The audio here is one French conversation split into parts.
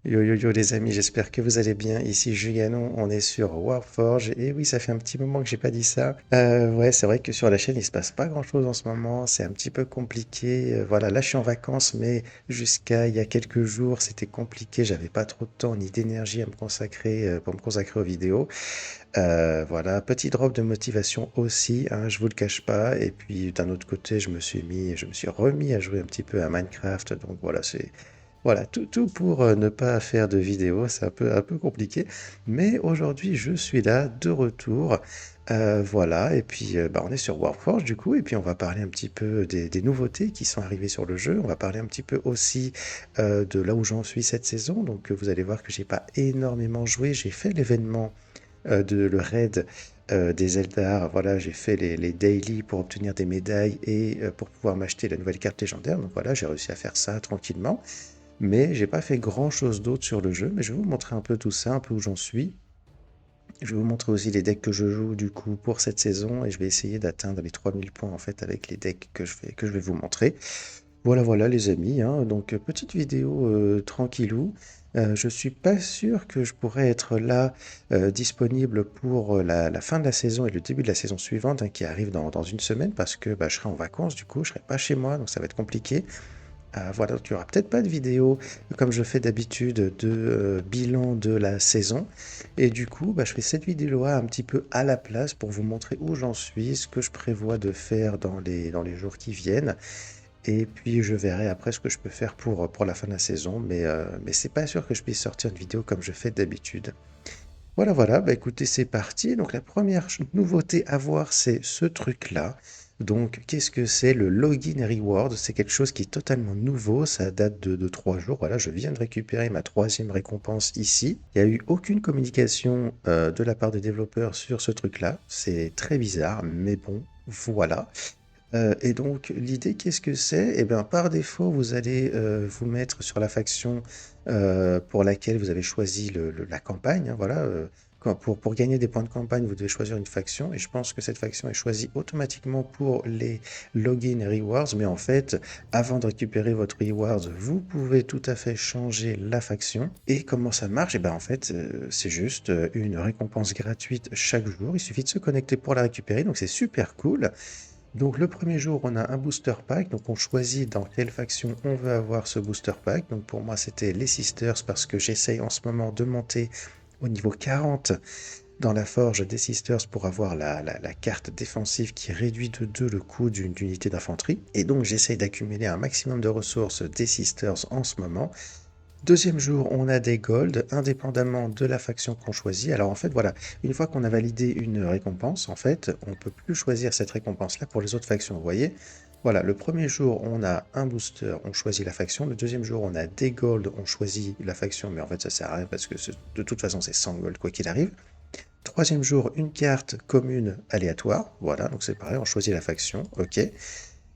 Yo yo yo les amis, j'espère que vous allez bien. Ici Julianon, on est sur Warforge. Et oui, ça fait un petit moment que j'ai pas dit ça. Ouais, c'est vrai que sur la chaîne, il se passe pas grand-chose en ce moment. C'est un petit peu compliqué. Voilà, là je suis en vacances, mais jusqu'à il y a quelques jours, c'était compliqué. J'avais pas trop de temps ni d'énergie à me consacrer pour me consacrer aux vidéos. Voilà, petit drop de motivation aussi, hein, je vous le cache pas. Et puis d'un autre côté, je me suis remis à jouer un petit peu à Minecraft. Donc voilà, voilà, tout pour ne pas faire de vidéo, c'est un peu compliqué. Mais aujourd'hui, je suis là, de retour. Voilà, et puis bah, on est sur Warforge du coup, et puis on va parler un petit peu des nouveautés qui sont arrivées sur le jeu. On va parler un petit peu aussi de là où j'en suis cette saison. Donc vous allez voir que j'ai pas énormément joué. J'ai fait l'événement le raid des Eldar. Voilà, j'ai fait les daily pour obtenir des médailles et pour pouvoir m'acheter la nouvelle carte légendaire. Donc voilà, j'ai réussi à faire ça tranquillement. Mais j'ai pas fait grand-chose d'autre sur le jeu, mais je vais vous montrer un peu tout ça, un peu où j'en suis. Je vais vous montrer aussi les decks que je joue du coup pour cette saison et je vais essayer d'atteindre les 3000 points en fait avec les decks que je vais vous montrer. Voilà, voilà les amis, hein. Donc petite vidéo tranquillou. Je suis pas sûr que je pourrais être là disponible pour la fin de la saison et le début de la saison suivante hein, qui arrive dans une semaine parce que bah, je serai en vacances du coup, je serai pas chez moi donc ça va être compliqué. Voilà, donc il n'y aura peut-être pas de vidéo comme je fais d'habitude de bilan de la saison. Et du coup, bah, je fais cette vidéo-là un petit peu à la place pour vous montrer où j'en suis, ce que je prévois de faire dans les jours qui viennent. Et puis je verrai après ce que je peux faire pour la fin de la saison. Mais c'est pas sûr que je puisse sortir une vidéo comme je fais d'habitude. Voilà, voilà, bah écoutez, c'est parti. Donc la première nouveauté à voir, c'est ce truc-là. Donc qu'est-ce que c'est le login reward? C'est quelque chose qui est totalement nouveau, ça date de 3 jours. Voilà, je viens de récupérer ma troisième récompense ici. Il n'y a eu aucune communication de la part des développeurs sur ce truc-là. C'est très bizarre, mais bon, voilà. Et donc l'idée, qu'est-ce que c'est? Eh bien, par défaut, vous allez vous mettre sur la faction pour laquelle vous avez choisi la campagne. Hein, voilà, pour gagner des points de campagne, vous devez choisir une faction. Et je pense que cette faction est choisie automatiquement pour les login rewards. Mais en fait, avant de récupérer votre rewards, vous pouvez tout à fait changer la faction. Et comment ça marche? Eh bien, en fait, c'est juste une récompense gratuite chaque jour. Il suffit de se connecter pour la récupérer. Donc, c'est super cool. Donc le premier jour, on a un booster pack, donc on choisit dans quelle faction on veut avoir ce booster pack. Donc pour moi, c'était les Sisters parce que j'essaye en ce moment de monter au niveau 40 dans la forge des Sisters pour avoir la carte défensive qui réduit de 2 le coût d'une unité d'infanterie. Et donc j'essaye d'accumuler un maximum de ressources des Sisters en ce moment. Deuxième jour, on a des golds, indépendamment de la faction qu'on choisit. Alors en fait, voilà, une fois qu'on a validé une récompense, en fait, on ne peut plus choisir cette récompense-là pour les autres factions. Vous voyez? Voilà, le premier jour, on a un booster, on choisit la faction. Le deuxième jour, on a des golds, on choisit la faction, mais en fait, ça sert à rien parce que de toute façon, c'est 100 gold quoi qu'il arrive. Troisième jour, une carte commune aléatoire. Voilà, donc c'est pareil, on choisit la faction. Ok.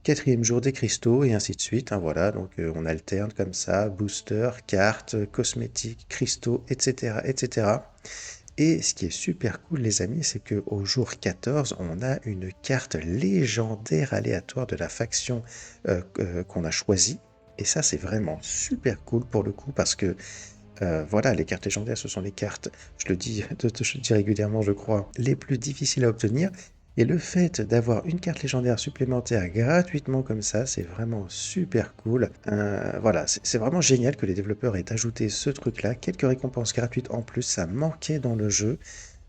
Quatrième jour des cristaux et ainsi de suite. Hein, voilà, donc on alterne comme ça, booster, cartes, cosmétiques, cristaux, etc., etc. Et ce qui est super cool, les amis, c'est qu'au jour 14, on a une carte légendaire aléatoire de la faction qu'on a choisie. Et ça, c'est vraiment super cool pour le coup, parce que voilà, les cartes légendaires, ce sont les cartes, je le dis régulièrement, je crois, les plus difficiles à obtenir. Et le fait d'avoir une carte légendaire supplémentaire gratuitement comme ça, c'est vraiment super cool. Voilà, c'est vraiment génial que les développeurs aient ajouté ce truc-là. Quelques récompenses gratuites en plus, ça manquait dans le jeu.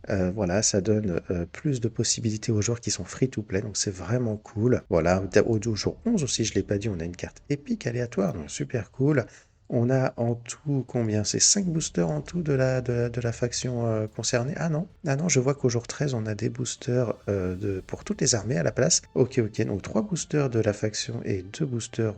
Voilà, ça donne plus de possibilités aux joueurs qui sont free-to-play, donc c'est vraiment cool. Voilà, au jour 11 aussi, je ne l'ai pas dit, on a une carte épique aléatoire, donc super cool. On a en tout combien? C'est 5 boosters en tout de la faction concernée. Ah non, je vois qu'au jour 13, on a des boosters pour toutes les armées à la place. Ok, ok, donc 3 boosters de la faction et 2 boosters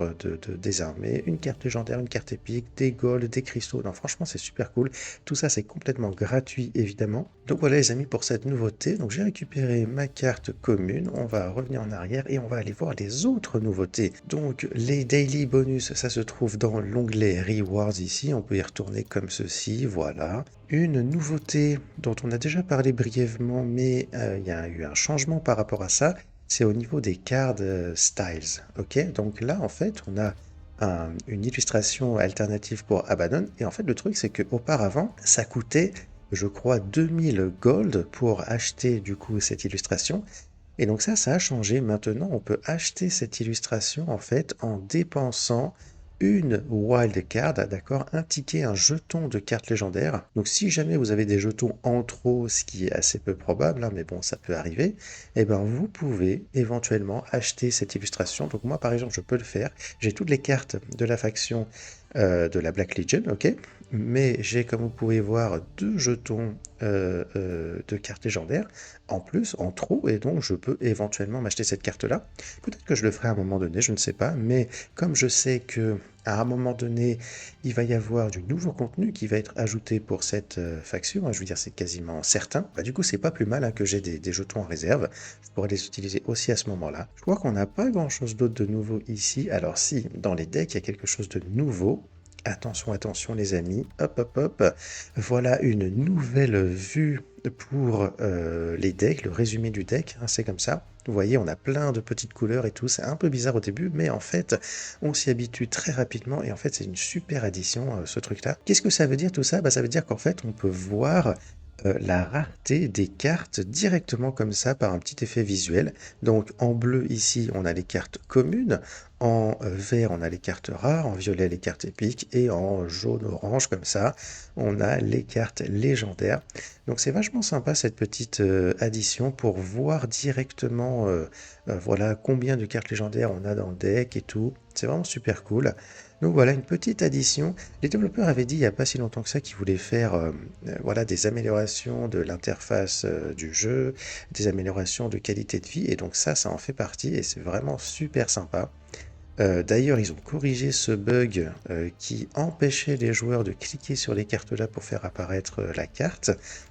des armées. Une carte légendaire, une carte épique, des golds, des cristaux. Non, franchement, c'est super cool. Tout ça, c'est complètement gratuit, évidemment. Donc voilà, les amis, pour cette nouveauté. Donc j'ai récupéré ma carte commune. On va revenir en arrière et on va aller voir les autres nouveautés. Donc les daily bonus, ça se trouve dans l'onglet Rewards ici. On peut y retourner comme ceci, voilà. Une nouveauté dont on a déjà parlé brièvement, mais il y a eu un changement par rapport à ça. C'est au niveau des cards styles. Ok, donc là, en fait, on a une illustration alternative pour Abaddon. Et en fait, le truc, c'est qu'auparavant, ça coûtait, je crois, 2000 gold pour acheter du coup cette illustration. Et donc ça a changé. Maintenant, on peut acheter cette illustration en fait en dépensant une wildcard, d'accord, un ticket, un jeton de carte légendaire. Donc si jamais vous avez des jetons en trop, ce qui est assez peu probable, hein, mais bon, ça peut arriver, eh ben vous pouvez éventuellement acheter cette illustration. Donc moi, par exemple, je peux le faire. J'ai toutes les cartes de la faction de la Black Legion, ok, mais j'ai, comme vous pouvez voir, deux jetons de cartes légendaires en plus, en trop, et donc je peux éventuellement m'acheter cette carte-là. Peut-être que je le ferai à un moment donné, je ne sais pas, mais comme je sais que à un moment donné, il va y avoir du nouveau contenu qui va être ajouté pour cette faction, hein, je veux dire, c'est quasiment certain. Bah, du coup, c'est pas plus mal hein, que j'ai des jetons en réserve. Je pourrais les utiliser aussi à ce moment-là. Je crois qu'on n'a pas grand-chose d'autre de nouveau ici. Alors si, dans les decks, il y a quelque chose de nouveau. Attention, attention les amis, hop hop hop, voilà une nouvelle vue pour les decks, le résumé du deck, hein, c'est comme ça. Vous voyez, on a plein de petites couleurs et tout, c'est un peu bizarre au début, mais en fait, on s'y habitue très rapidement et en fait, c'est une super addition, ce truc-là. Qu'est-ce que ça veut dire tout ça? Bah, ça veut dire qu'en fait, on peut voir la rareté des cartes directement comme ça par un petit effet visuel. Donc en bleu ici on a les cartes communes, en vert on a les cartes rares, en violet les cartes épiques et en jaune orange comme ça on a les cartes légendaires. Donc c'est vachement sympa cette petite addition pour voir directement voilà combien de cartes légendaires on a dans le deck et tout. C'est vraiment super cool. Donc voilà une petite addition. Les développeurs avaient dit il n'y a pas si longtemps que ça qu'ils voulaient faire voilà, des améliorations de l'interface du jeu, des améliorations de qualité de vie, et donc ça en fait partie, et c'est vraiment super sympa. D'ailleurs, ils ont corrigé ce bug qui empêchait les joueurs de cliquer sur les cartes là pour faire apparaître la carte.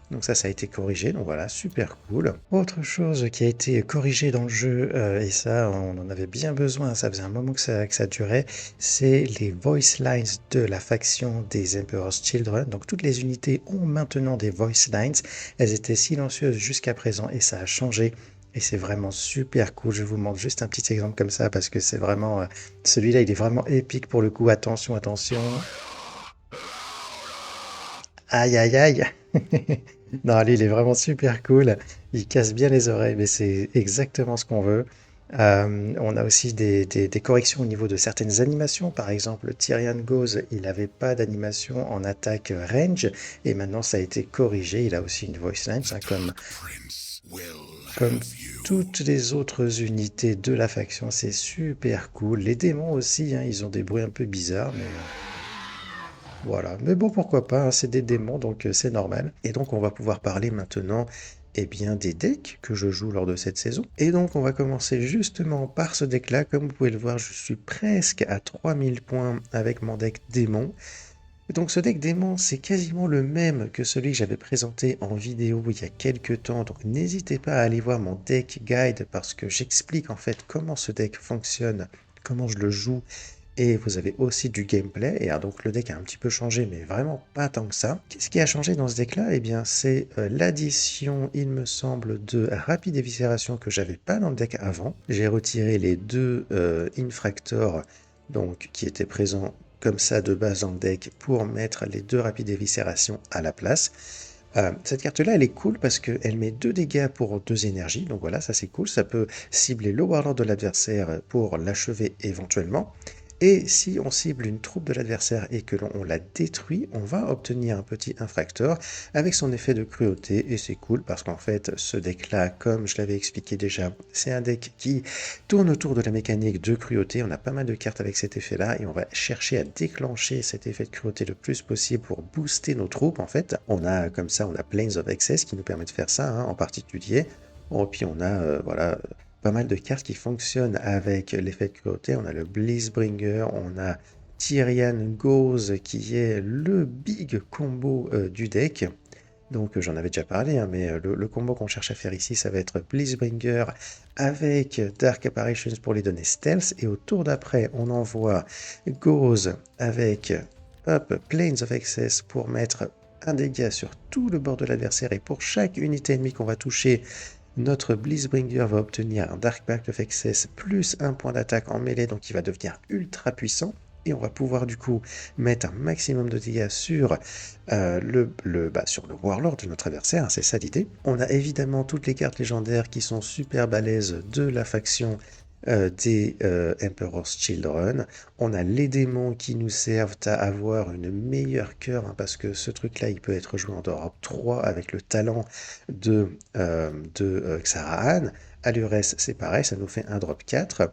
Donc ça a été corrigé, donc voilà, super cool. Autre chose qui a été corrigée dans le jeu, et ça on en avait bien besoin, ça faisait un moment que ça durait, c'est les voice lines de la faction des Emperor's Children. Donc toutes les unités ont maintenant des voice lines, elles étaient silencieuses jusqu'à présent et ça a changé. Et c'est vraiment super cool. Je vous montre juste un petit exemple comme ça parce que c'est vraiment... celui-là, il est vraiment épique pour le coup. Attention, attention. Aïe, aïe, aïe. Non, lui, il est vraiment super cool. Il casse bien les oreilles, mais c'est exactement ce qu'on veut. On a aussi des corrections au niveau de certaines animations. Par exemple, Tyrian Goes, il n'avait pas d'animation en attaque range. Et maintenant, ça a été corrigé. Il a aussi une voice line, hein, comme toutes les autres unités de la faction, c'est super cool. Les démons aussi, hein, ils ont des bruits un peu bizarres, mais voilà. Mais bon, pourquoi pas, hein, c'est des démons, donc c'est normal. Et donc, on va pouvoir parler maintenant eh bien, des decks que je joue lors de cette saison. Et donc, on va commencer justement par ce deck-là. Comme vous pouvez le voir, je suis presque à 3000 points avec mon deck démon. Donc ce deck démon, c'est quasiment le même que celui que j'avais présenté en vidéo il y a quelques temps, donc n'hésitez pas à aller voir mon deck guide parce que j'explique en fait comment ce deck fonctionne, comment je le joue, et vous avez aussi du gameplay, et donc le deck a un petit peu changé, mais vraiment pas tant que ça. Qu'est-ce qui a changé dans ce deck-là? Eh bien c'est l'addition, il me semble, de rapide éviscération que j'avais pas dans le deck avant. J'ai retiré les deux Infractors donc, qui étaient présents comme ça de base dans le deck pour mettre les deux rapides éviscérations à la place. Cette carte-là, elle est cool parce qu'elle met 2 dégâts pour 2 énergies, donc voilà, ça c'est cool, ça peut cibler le warlord de l'adversaire pour l'achever éventuellement. Et si on cible une troupe de l'adversaire et que l'on la détruit, on va obtenir un petit infracteur avec son effet de cruauté, et c'est cool parce qu'en fait, ce deck-là, comme je l'avais expliqué déjà, c'est un deck qui tourne autour de la mécanique de cruauté. On a pas mal de cartes avec cet effet-là et on va chercher à déclencher cet effet de cruauté le plus possible pour booster nos troupes. En fait, on a comme ça, on a Plains of Excess qui nous permet de faire ça hein, en particulier. Et puis on a voilà pas mal de cartes qui fonctionnent avec l'effet de cruauté. On a le Blitzbringer, on a Tyrian Goes qui est le big combo du deck. Donc j'en avais déjà parlé, hein, mais le combo qu'on cherche à faire ici, ça va être Blitzbringer avec Dark Apparitions pour les donner stealth. Et au tour d'après, on envoie Goes avec Plains of Excess pour mettre un dégât sur tout le bord de l'adversaire. Et pour chaque unité ennemie qu'on va toucher, notre Blitzbringer va obtenir un Dark Pact of Excess plus un point d'attaque en mêlée, donc il va devenir ultra puissant. et on va pouvoir du coup mettre un maximum de dégâts sur, sur le Warlord de notre adversaire, hein, c'est ça l'idée. On a évidemment toutes les cartes légendaires qui sont super balèzes de la faction des Emperor's Children. On a les démons qui nous servent à avoir une meilleure cœur, hein, parce que ce truc-là, il peut être joué en drop 3 avec le talent de Xarahan. Allures, c'est pareil, ça nous fait un drop 4.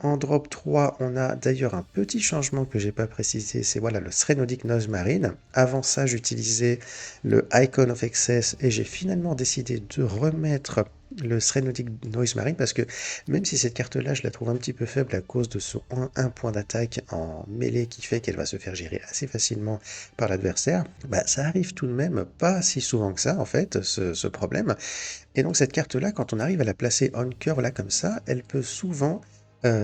En drop 3, on a d'ailleurs un petit changement que j'ai pas précisé, c'est voilà le Srenodic Noise Marine. Avant ça, j'utilisais le Icon of Excess et j'ai finalement décidé de remettre le Srenodic Noise Marine parce que même si cette carte-là, je la trouve un petit peu faible à cause de son 1 point d'attaque en mêlée qui fait qu'elle va se faire gérer assez facilement par l'adversaire, bah, ça arrive tout de même pas si souvent que ça en fait, ce problème. Et donc cette carte-là, quand on arrive à la placer on curve là comme ça, elle peut souvent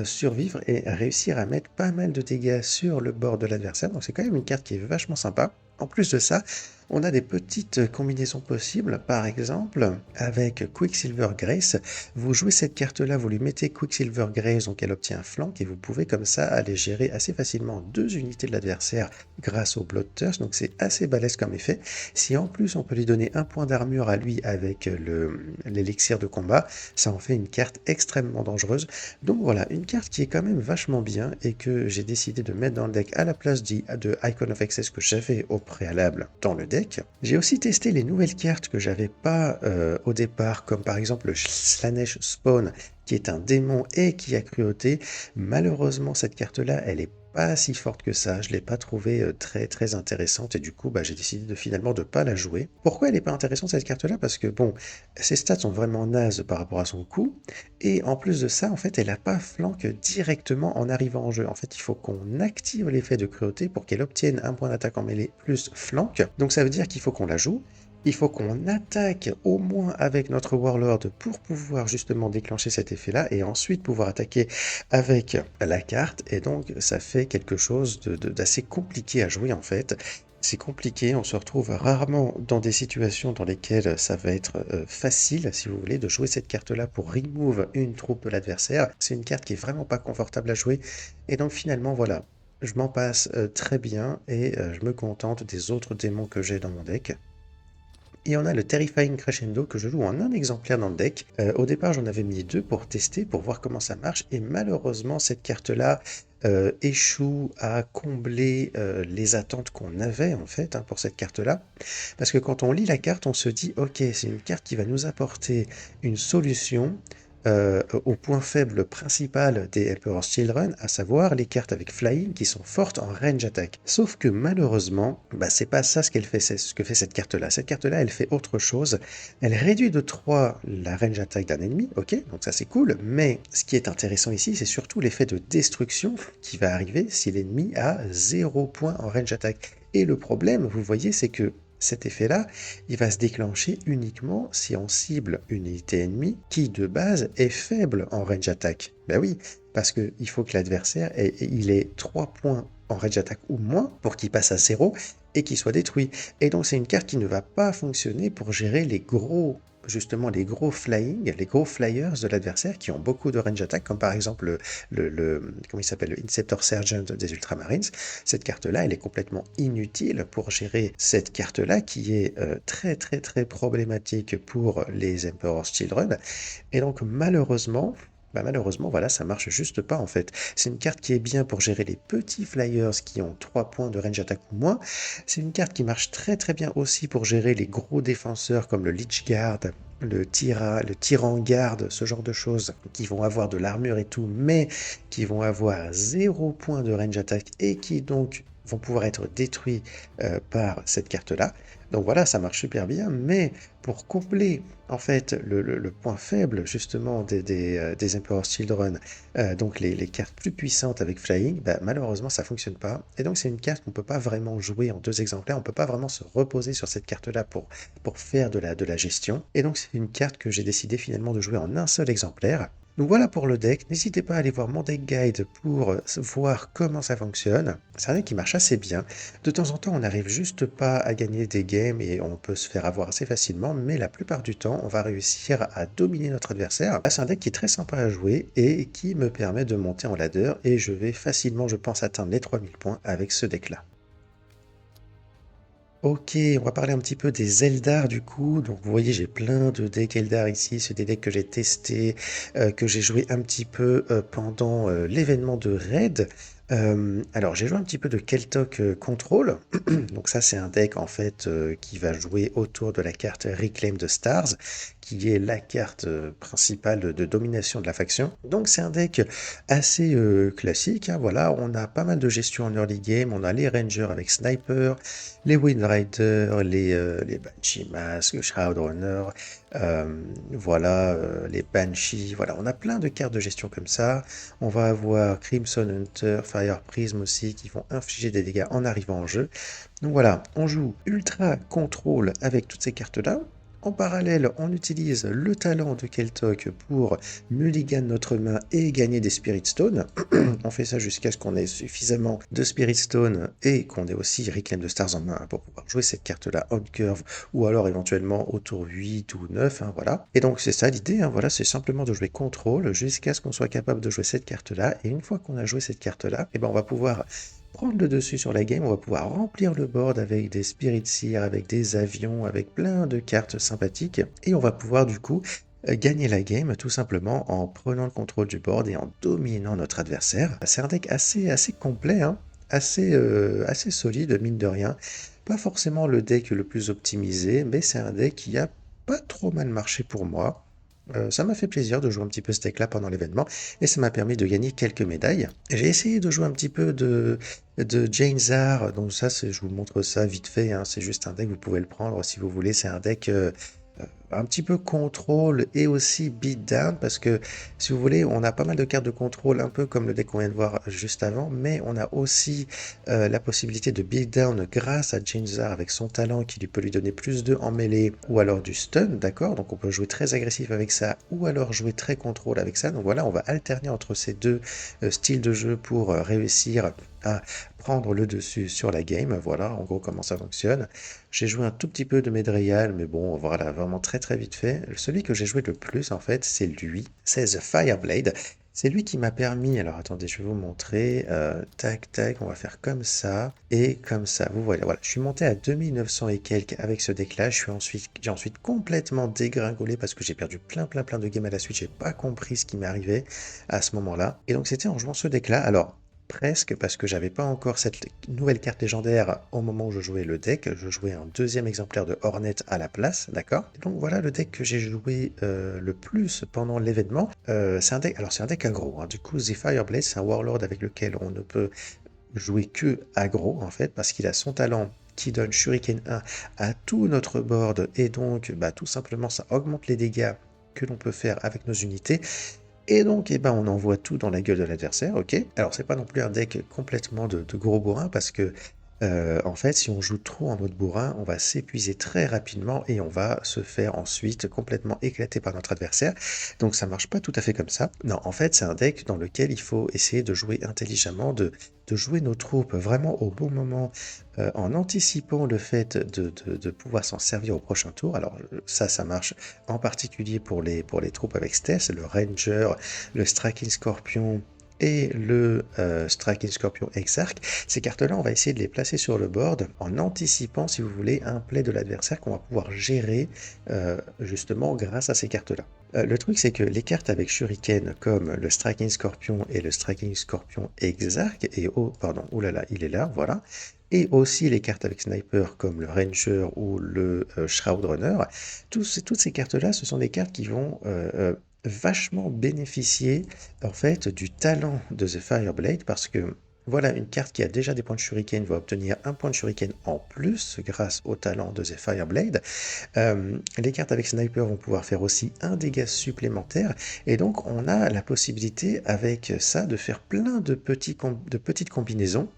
survivre et réussir à mettre pas mal de dégâts sur le bord de l'adversaire. Donc c'est quand même une carte qui est vachement sympa. En plus de ça, on a des petites combinaisons possibles. Par exemple, avec Quicksilver Grace, vous jouez cette carte-là, vous lui mettez Quicksilver Grace, donc elle obtient un flank, et vous pouvez comme ça aller gérer assez facilement 2 unités de l'adversaire grâce au Bloodthirst. Donc c'est assez balèze comme effet. Si en plus on peut lui donner un point d'armure à lui avec l'élixir de combat, ça en fait une carte extrêmement dangereuse. Donc voilà, une carte qui est quand même vachement bien et que j'ai décidé de mettre dans le deck à la place de Icon of Excess que j'avais au préalable dans le deck. J'ai aussi testé les nouvelles cartes que j'avais pas au départ, comme par exemple le Slanesh Spawn, qui est un démon et qui a cruauté. Malheureusement, cette carte-là, elle est pas si forte que ça, je l'ai pas trouvée très très intéressante et du coup j'ai décidé finalement de pas la jouer. Pourquoi elle est pas intéressante cette carte-là? Parce que bon, ses stats sont vraiment nazes par rapport à son coût et en plus de ça, en fait, elle a pas flank directement en arrivant en jeu. En fait, il faut qu'on active l'effet de cruauté pour qu'elle obtienne un point d'attaque en mêlée plus flank. Donc ça veut dire qu'il faut qu'on la joue. Il faut qu'on attaque au moins avec notre Warlord pour pouvoir justement déclencher cet effet-là et ensuite pouvoir attaquer avec la carte. Et donc ça fait quelque chose d'assez compliqué à jouer en fait. C'est compliqué, on se retrouve rarement dans des situations dans lesquelles ça va être facile, si vous voulez, de jouer cette carte-là pour remove une troupe de l'adversaire. C'est une carte qui est vraiment pas confortable à jouer. Et donc finalement, voilà, je m'en passe très bien et je me contente des autres démons que j'ai dans mon deck. Et on a le Terrifying Crescendo que je joue en un exemplaire dans le deck. Au départ, j'en avais mis 2 pour tester, pour voir comment ça marche. Et malheureusement, cette carte-là échoue à combler les attentes qu'on avait en fait hein, pour cette carte-là. Parce que quand on lit la carte, on se dit, ok, c'est une carte qui va nous apporter une solution au point faible principal des Emperor's Children, à savoir les cartes avec Flying qui sont fortes en range attack. Sauf que malheureusement, bah, c'est pas ça ce qu'elle fait, c'est ce que fait cette carte-là. Cette carte-là, elle fait autre chose. Elle réduit de 3 la range attack d'un ennemi, ok, donc ça c'est cool, mais ce qui est intéressant ici, c'est surtout l'effet de destruction qui va arriver si l'ennemi a 0 point en range attack. Et le problème, vous voyez, c'est que cet effet-là, il va se déclencher uniquement si on cible une unité ennemie qui, de base, est faible en range attack. Ben oui, parce qu'il faut que l'adversaire ait 3 points en range attack ou moins pour qu'il passe à 0 et qu'il soit détruit. Et donc c'est une carte qui ne va pas fonctionner pour gérer justement les gros flying, les gros flyers de l'adversaire qui ont beaucoup de range attack, comme par exemple comment il s'appelle, le Inceptor Sergeant des Ultramarines. Cette carte-là, elle est complètement inutile pour gérer cette carte-là qui est très très très problématique pour les Emperor's Children. Et donc malheureusement, voilà, ça marche juste pas en fait. C'est une carte qui est bien pour gérer les petits flyers qui ont 3 points de range attack ou moins. C'est une carte qui marche très très bien aussi pour gérer les gros défenseurs comme le Lich Guard, le Tyran Guard, ce genre de choses, qui vont avoir de l'armure et tout, mais qui vont avoir 0 point de range attack et qui donc vont pouvoir être détruits par cette carte-là. Donc voilà, ça marche super bien, mais pour combler en fait le point faible justement des Emperor's Children, donc les cartes plus puissantes avec Flying, bah, malheureusement ça fonctionne pas. Et donc c'est une carte qu'on peut pas vraiment jouer en 2 exemplaires, on peut pas vraiment se reposer sur cette carte-là pour faire de la gestion. Et donc c'est une carte que j'ai décidé finalement de jouer en un seul exemplaire. Donc voilà pour le deck. N'hésitez pas à aller voir mon deck guide pour voir comment ça fonctionne. C'est un deck qui marche assez bien. De temps en temps, on n'arrive juste pas à gagner des games et on peut se faire avoir assez facilement, mais la plupart du temps, on va réussir à dominer notre adversaire. Là, c'est un deck qui est très sympa à jouer et qui me permet de monter en ladder et je vais facilement, je pense, atteindre les 3000 points avec ce deck-là. Ok, on va parler un petit peu des Eldar du coup. Donc vous voyez, j'ai plein de decks Eldar ici. C'est des decks que j'ai testés, que j'ai joué un petit peu pendant l'événement de Raid. Alors j'ai joué un petit peu de Keltok Control. Donc ça c'est un deck en fait qui va jouer autour de la carte Reclaim the Stars, qui est la carte principale de domination de la faction. Donc c'est un deck assez classique, hein, voilà, on a pas mal de gestion en early game, on a les Rangers avec Sniper, les Windrider, les Banshee Mask, Shroud Runner, voilà, les Banshees, voilà, on a plein de cartes de gestion comme ça. On va avoir Crimson Hunter, Fire Prism aussi, qui vont infliger des dégâts en arrivant en jeu. Donc voilà, on joue Ultra Control avec toutes ces cartes-là. En parallèle, on utilise le talent de Keltok pour mulligan notre main et gagner des Spirit Stones. On fait ça jusqu'à ce qu'on ait suffisamment de Spirit Stone et qu'on ait aussi Reclaim the Stars en main pour pouvoir jouer cette carte-là on curve ou alors éventuellement au tour 8 ou 9, hein, voilà. Et donc c'est ça l'idée, hein, voilà, c'est simplement de jouer contrôle jusqu'à ce qu'on soit capable de jouer cette carte-là. Et une fois qu'on a joué cette carte-là, on va pouvoir prendre le dessus sur la game, on va pouvoir remplir le board avec des Spirit Seer, avec des avions, avec plein de cartes sympathiques. Et on va pouvoir du coup gagner la game tout simplement en prenant le contrôle du board et en dominant notre adversaire. C'est un deck assez complet, hein, assez solide, mine de rien. Pas forcément le deck le plus optimisé, mais c'est un deck qui a pas trop mal marché pour moi. Ça m'a fait plaisir de jouer un petit peu ce deck-là pendant l'événement et ça m'a permis de gagner quelques médailles. J'ai essayé de jouer un petit peu de Jane Zar, donc ça, je vous montre ça vite fait, hein, c'est juste un deck, vous pouvez le prendre si vous voulez, c'est un deck un petit peu contrôle et aussi beatdown parce que si vous voulez on a pas mal de cartes de contrôle un peu comme le deck qu'on vient de voir juste avant, mais on a aussi la possibilité de beatdown grâce à Jinzar avec son talent qui lui peut lui donner plus de en mêlée ou alors du stun, d'accord, donc on peut jouer très agressif avec ça ou alors jouer très contrôle avec ça. Donc voilà, on va alterner entre ces deux styles de jeu pour réussir à prendre le dessus sur la game. Voilà en gros comment ça fonctionne. J'ai joué un tout petit peu de Medreal, mais bon, voilà, vraiment très vite fait. Celui que j'ai joué le plus, en fait, c'est lui. C'est The Fireblade. C'est lui qui m'a permis, alors attendez, je vais vous montrer. Tac, on va faire comme ça et comme ça. Vous voyez, voilà, je suis monté à 2900 et quelques avec ce deck-là. J'ai ensuite complètement dégringolé parce que j'ai perdu plein de games à la suite. J'ai pas compris ce qui m'est arrivé à ce moment-là. Et donc c'était en jouant ce deck-là. Alors, presque, parce que j'avais pas encore cette nouvelle carte légendaire au moment où je jouais le deck. Je jouais un deuxième exemplaire de Hornet à la place, d'accord? Donc voilà le deck que j'ai joué le plus pendant l'événement. C'est un deck aggro, hein. Du coup, The Fireblade, c'est un Warlord avec lequel on ne peut jouer que aggro, en fait, parce qu'il a son talent qui donne Shuriken 1 à tout notre board, et donc, tout simplement, ça augmente les dégâts que l'on peut faire avec nos unités. Et donc, on envoie tout dans la gueule de l'adversaire, ok? Alors, c'est pas non plus un deck complètement de gros bourrin, parce que, en fait, si on joue trop en mode bourrin, on va s'épuiser très rapidement et on va se faire ensuite complètement éclater par notre adversaire. Donc, ça marche pas tout à fait comme ça. Non, en fait, c'est un deck dans lequel il faut essayer de jouer intelligemment, de jouer nos troupes vraiment au bon moment, en anticipant le fait de pouvoir s'en servir au prochain tour. Alors ça marche en particulier pour les troupes avec Stealth, le Ranger, le Striking Scorpion et le Striking Scorpion Exarch. Ces cartes-là, on va essayer de les placer sur le board en anticipant, si vous voulez, un play de l'adversaire qu'on va pouvoir gérer justement grâce à ces cartes-là. Le truc, c'est que les cartes avec Shuriken, comme le Striking Scorpion et le Striking Scorpion Exarch, et oh, pardon, oulala, il est là, voilà, et aussi les cartes avec Sniper, comme le Ranger ou le Shroud Runner, toutes ces cartes-là, ce sont des cartes qui vont vachement bénéficier, en fait, du talent de The Fireblade, parce que Voilà, une carte qui a déjà des points de shuriken va obtenir un point de shuriken en plus grâce au talent de The Fireblade. Les cartes avec sniper vont pouvoir faire aussi un dégât supplémentaire et donc on a la possibilité avec ça de faire plein de petites combinaisons.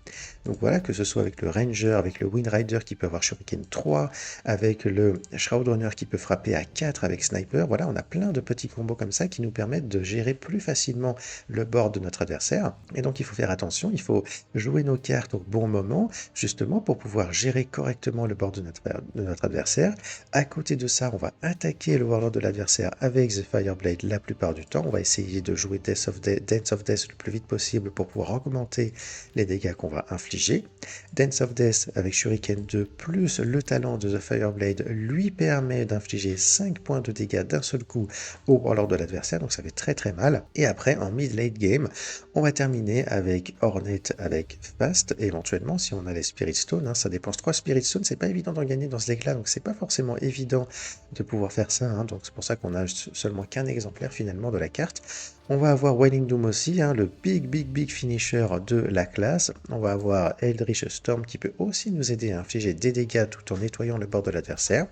Donc voilà, que ce soit avec le Ranger, avec le Wind Rider qui peut avoir Shuriken 3, avec le Shroudrunner qui peut frapper à 4 avec Sniper. Voilà, on a plein de petits combos comme ça qui nous permettent de gérer plus facilement le board de notre adversaire. Et donc il faut faire attention, il faut jouer nos cartes au bon moment, justement pour pouvoir gérer correctement le board de notre adversaire. À côté de ça, on va attaquer le Warlord de l'adversaire avec The Fireblade la plupart du temps. On va essayer de jouer Dance of Death le plus vite possible pour pouvoir augmenter les dégâts qu'on va infliger. Dance of Death avec Shuriken 2 plus le talent de The Fireblade lui permet d'infliger 5 points de dégâts d'un seul coup au Warlord de l'adversaire, donc ça fait très très mal. Et après, en mid-late game, on va terminer avec Hornet avec Fast, éventuellement si on a les Spirit Stone, hein, ça dépense 3 Spirit Stone, c'est pas évident d'en gagner dans ce deck là, donc c'est pas forcément évident de pouvoir faire ça, hein, donc c'est pour ça qu'on a seulement qu'un exemplaire finalement de la carte. On va avoir Wailing Doom aussi, hein, le big finisher de la classe. On va avoir Eldritch Storm qui peut aussi nous aider à infliger des dégâts tout en nettoyant le bord de l'adversaire.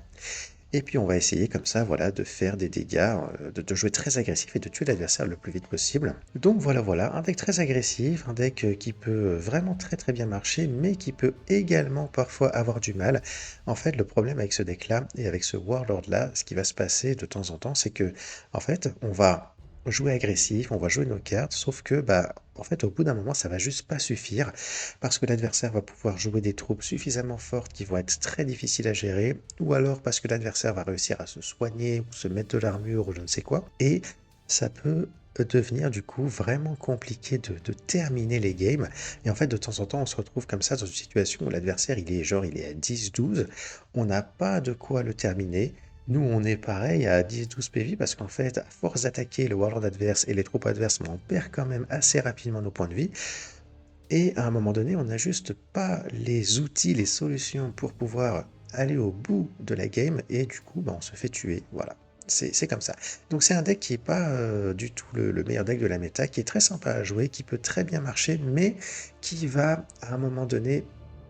Et puis on va essayer comme ça, voilà, de faire des dégâts, de jouer très agressif et de tuer l'adversaire le plus vite possible. Donc voilà, un deck très agressif, un deck qui peut vraiment très très bien marcher, mais qui peut également parfois avoir du mal. En fait, le problème avec ce deck-là et avec ce Warlord-là, ce qui va se passer de temps en temps, c'est que, en fait, on va jouer agressif, on va jouer nos cartes, sauf que, bah, en fait, au bout d'un moment, ça va juste pas suffire parce que l'adversaire va pouvoir jouer des troupes suffisamment fortes qui vont être très difficiles à gérer, ou alors parce que l'adversaire va réussir à se soigner ou se mettre de l'armure ou je ne sais quoi, et ça peut devenir du coup vraiment compliqué de terminer les games. Et en fait, de temps en temps, on se retrouve comme ça dans une situation où l'adversaire, il est à 10-12, on n'a pas de quoi le terminer. Nous, on est pareil à 10-12 PV parce qu'en fait, à force d'attaquer le Warlord adverse et les troupes adverses, on perd quand même assez rapidement nos points de vie. Et à un moment donné, on n'a juste pas les outils, les solutions pour pouvoir aller au bout de la game et du coup, bah, on se fait tuer. Voilà. C'est comme ça. Donc c'est un deck qui n'est pas du tout le meilleur deck de la méta, qui est très sympa à jouer, qui peut très bien marcher, mais qui va à un moment donné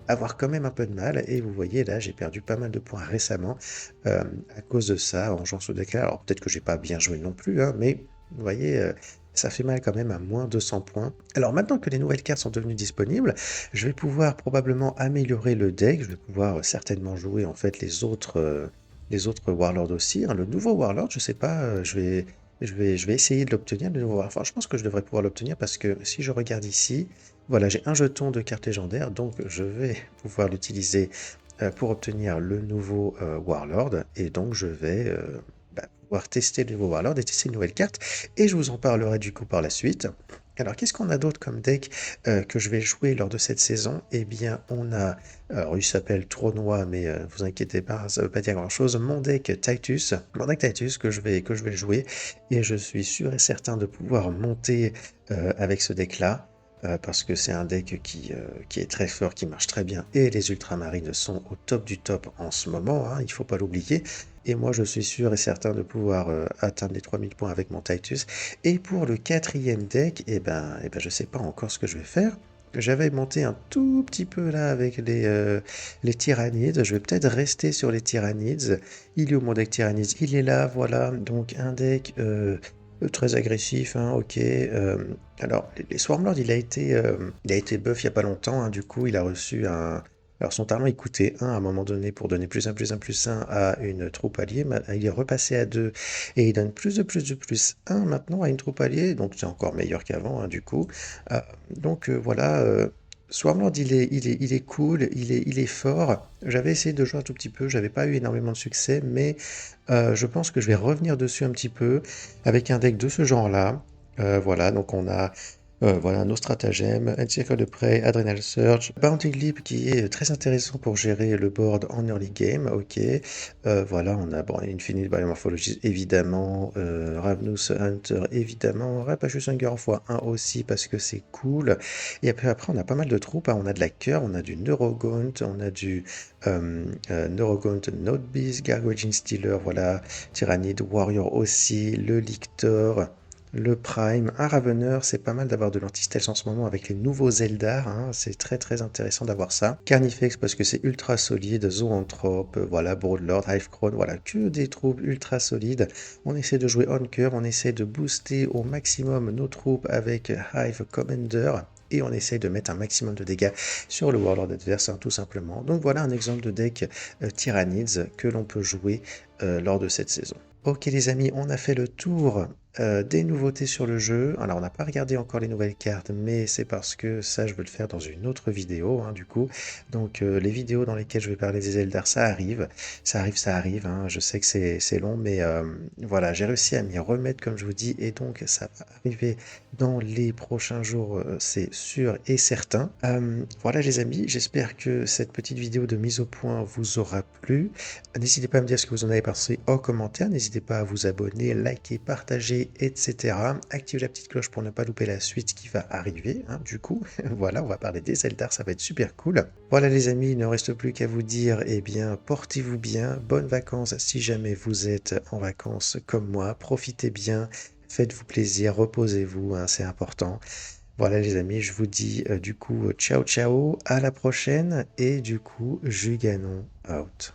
avoir quand même un peu de mal. Et vous voyez là, j'ai perdu pas mal de points récemment à cause de ça en jouant ce deck-là. Alors peut-être que j'ai pas bien joué non plus, hein, mais vous voyez, ça fait mal quand même à moins 200 points. Alors maintenant que les nouvelles cartes sont devenues disponibles, je vais pouvoir probablement améliorer le deck. Je vais pouvoir certainement jouer en fait les autres Warlords aussi, hein. Le nouveau Warlord, je sais pas, je vais essayer de l'obtenir, le nouveau Warlord. Enfin, je pense que je devrais pouvoir l'obtenir parce que si je regarde ici, voilà, j'ai un jeton de carte légendaire, donc je vais pouvoir l'utiliser pour obtenir le nouveau Warlord. Et donc je vais pouvoir tester le nouveau Warlord et tester une nouvelle carte. Et je vous en parlerai du coup par la suite. Alors, qu'est-ce qu'on a d'autre comme deck que je vais jouer lors de cette saison? Eh bien, on a, alors il s'appelle Trônois, mais vous inquiétez pas, ça veut pas dire grand-chose. Mon deck Titus que je vais jouer, et je suis sûr et certain de pouvoir monter avec ce deck-là. Parce que c'est un deck qui est très fort, qui marche très bien, et les ultramarines sont au top du top en ce moment, hein, il ne faut pas l'oublier. Et moi, je suis sûr et certain de pouvoir atteindre les 3000 points avec mon Titus. Et pour le quatrième deck, je sais pas encore ce que je vais faire. J'avais monté un tout petit peu là avec les Tyrannides. Je vais peut-être rester sur les Tyrannides. Il est où mon deck Tyrannides? Il est là, voilà. Donc un deck très agressif, hein, ok. Alors, les Swarmlords, il a été buff il y a pas longtemps, hein, du coup, il a reçu un. Alors, son talent, il coûtait 1 à un moment donné pour donner plus un à une troupe alliée. Il est repassé à 2 et il donne plus un maintenant à une troupe alliée, donc c'est encore meilleur qu'avant, hein, du coup. Euh, voilà. Swarmlord, il est cool, il est fort. J'avais essayé de jouer un tout petit peu, j'avais pas eu énormément de succès, mais je pense que je vais revenir dessus un petit peu avec un deck de ce genre-là. Voilà, donc on a voilà, nos stratagèmes, Encircle de prey, Adrenal Surge, Bounty Leap qui est très intéressant pour gérer le board en early game, ok. Voilà, on a bon, Infinite Biomorphologies évidemment, Ravnus Hunter évidemment, Rapacious Hunger x1 aussi parce que c'est cool. Et après on a pas mal de troupes, hein. On a de la Cœur, on a du Neurogaunt, on a du Neurogaunt, Nodebeast, Gargoyle Stealer, voilà, Tyrannid, Warrior aussi, le Lictor. le Prime, un Ravener, c'est pas mal d'avoir de l'anti-stealth en ce moment avec les nouveaux Eldar, hein, c'est très très intéressant d'avoir ça. Carnifex parce que c'est ultra solide, Zoanthrope, voilà, Broodlord, Hivecrone, voilà, que des troupes ultra solides. On essaie de jouer Honker, on essaie de booster au maximum nos troupes avec Hive Commander. Et on essaye de mettre un maximum de dégâts sur le Warlord adverse, hein, tout simplement. Donc voilà un exemple de deck Tyrannids que l'on peut jouer lors de cette saison. Ok les amis, on a fait le tour des nouveautés sur le jeu. Alors on n'a pas regardé encore les nouvelles cartes, mais c'est parce que ça je veux le faire dans une autre vidéo, hein, du coup. Donc les vidéos dans lesquelles je vais parler des Eldar, ça arrive. Ça arrive, hein. Je sais que c'est long, mais voilà, j'ai réussi à m'y remettre comme je vous dis, et donc ça va arriver dans les prochains jours, c'est sûr et certain. Voilà les amis, j'espère que cette petite vidéo de mise au point vous aura plu. N'hésitez pas à me dire ce que vous en avez pensé en commentaire. N'hésitez pas à vous abonner, liker, partager, etc. Activez la petite cloche pour ne pas louper la suite qui va arriver, hein, du coup. Voilà, on va parler des Eldar, ça va être super cool. Voilà les amis, il ne reste plus qu'à vous dire, eh bien, portez-vous bien, bonnes vacances si jamais vous êtes en vacances comme moi. Profitez bien, faites-vous plaisir, reposez-vous, hein, c'est important. Voilà les amis, je vous dis du coup ciao ciao, à la prochaine et du coup Juganon out.